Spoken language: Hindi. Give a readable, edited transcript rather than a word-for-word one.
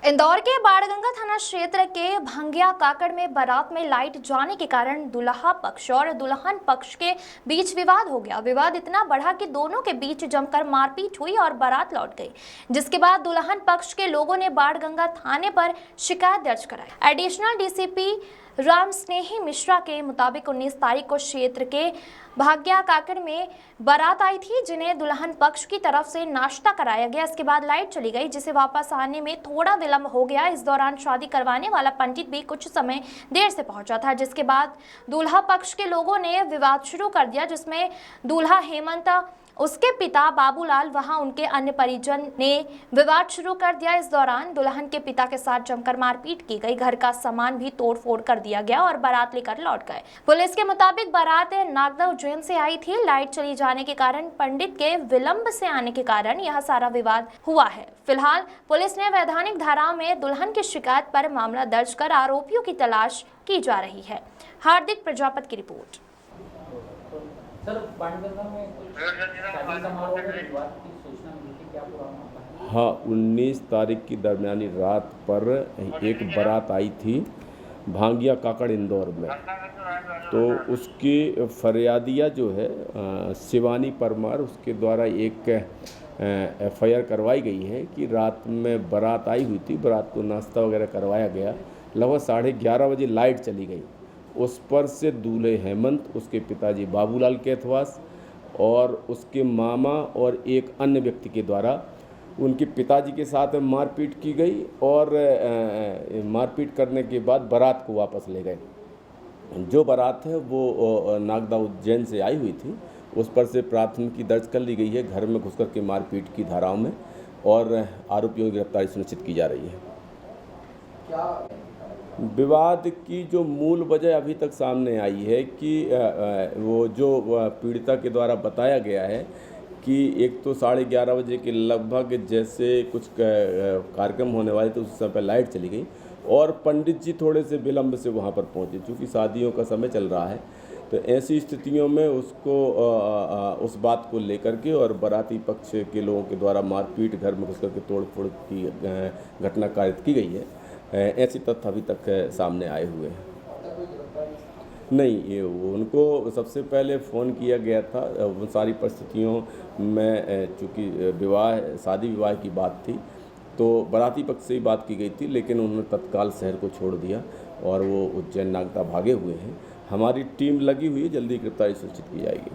इंदौर के बाणगंगा थाना क्षेत्र के भंगिया काकड़ में बारात में लाइट जाने के कारण दूल्हा पक्ष और दुल्हन पक्ष के बीच विवाद हो गया। विवाद इतना बढ़ा कि दोनों के बीच जमकर मारपीट हुई और बारात लौट गई, जिसके बाद दुल्हन पक्ष के लोगों ने बाणगंगा थाने पर शिकायत दर्ज कराई। एडिशनल डीसीपी राम स्नेही मिश्रा के मुताबिक 19 तारीख को क्षेत्र के भाग्या काकड़ में बारात आई थी, जिन्हें दुल्हन पक्ष की तरफ से नाश्ता कराया गया। इसके बाद लाइट चली गई, जिसे वापस आने में थोड़ा विलंब हो गया। इस दौरान शादी करवाने वाला पंडित भी कुछ समय देर से पहुंचा था, जिसके बाद दूल्हा पक्ष के लोगों ने विवाद शुरू कर दिया, जिसमें दूल्हा हेमंत, उसके पिता बाबूलाल, वहां उनके अन्य परिजन ने विवाद शुरू कर दिया। इस दौरान दुल्हन के पिता के साथ जमकर मारपीट की गई, घर का सामान भी तोड़फोड़ कर दिया गया और बारात लेकर लौट गए। पुलिस के मुताबिक बारात नागदा उज्जैन से आई थी। लाइट चली जाने के कारण पंडित के विलंब से आने के कारण यह सारा विवाद हुआ है। फिलहाल पुलिस ने वैधानिक धाराओं में दुल्हन की शिकायत पर मामला दर्ज कर आरोपियों की तलाश की जा रही है। हार्दिक प्रजापति की रिपोर्ट। सर, बाणगंगा में शादी समारोह में विवाद की सूचना मिली थी, क्या पूरा मामला है? हाँ, 19 तारीख की दरमियानी रात पर एक बारात आई थी भांगिया काकड़ इंदौर में। तो उसकी फरियादिया जो है शिवानी परमार, उसके द्वारा एक एफआईआर करवाई गई है कि रात में बारात आई हुई थी। बारात को नाश्ता वगैरह करवाया गया। लगभग 11:30 बजे लाइट चली गई। उस पर से दूल्हे हेमंत, उसके पिताजी बाबूलाल कैथवास और उसके मामा और एक अन्य व्यक्ति के द्वारा उनके पिताजी के साथ मारपीट की गई और मारपीट करने के बाद बारात को वापस ले गए। जो बारात है वो नागदा उज्जैन से आई हुई थी। उस पर से प्राथमिकी दर्ज कर ली गई है घर में घुसकर के मारपीट की धाराओं में, और आरोपियों की गिरफ्तारी सुनिश्चित की जा रही है। क्या विवाद की जो मूल वजह अभी तक सामने आई है कि वो जो पीड़िता के द्वारा बताया गया है कि एक तो 11:30 बजे के लगभग जैसे कुछ कार्यक्रम होने वाले थे, उस समय लाइट चली गई और पंडित जी थोड़े से विलंब से वहाँ पर पहुँचे। चूँकि शादियों का समय चल रहा है, तो ऐसी स्थितियों में उसको उस बात को लेकर के और बाराती पक्ष के लोगों के द्वारा मारपीट, घर में घुसकर के तोड़फोड़ की घटना कारित की गई है। ऐसी तथ्य अभी तक सामने आए हुए हैं। नहीं, ये उनको सबसे पहले फ़ोन किया गया था। उन सारी परिस्थितियों में चूँकि शादी विवाह की बात थी, तो बाराती पक्ष से ही बात की गई थी, लेकिन उन्होंने तत्काल शहर को छोड़ दिया और वो उज्जैन नागदा भागे हुए हैं। हमारी टीम लगी हुई है, जल्दी गिरफ्तारी सुनिश्चित की जाएगी।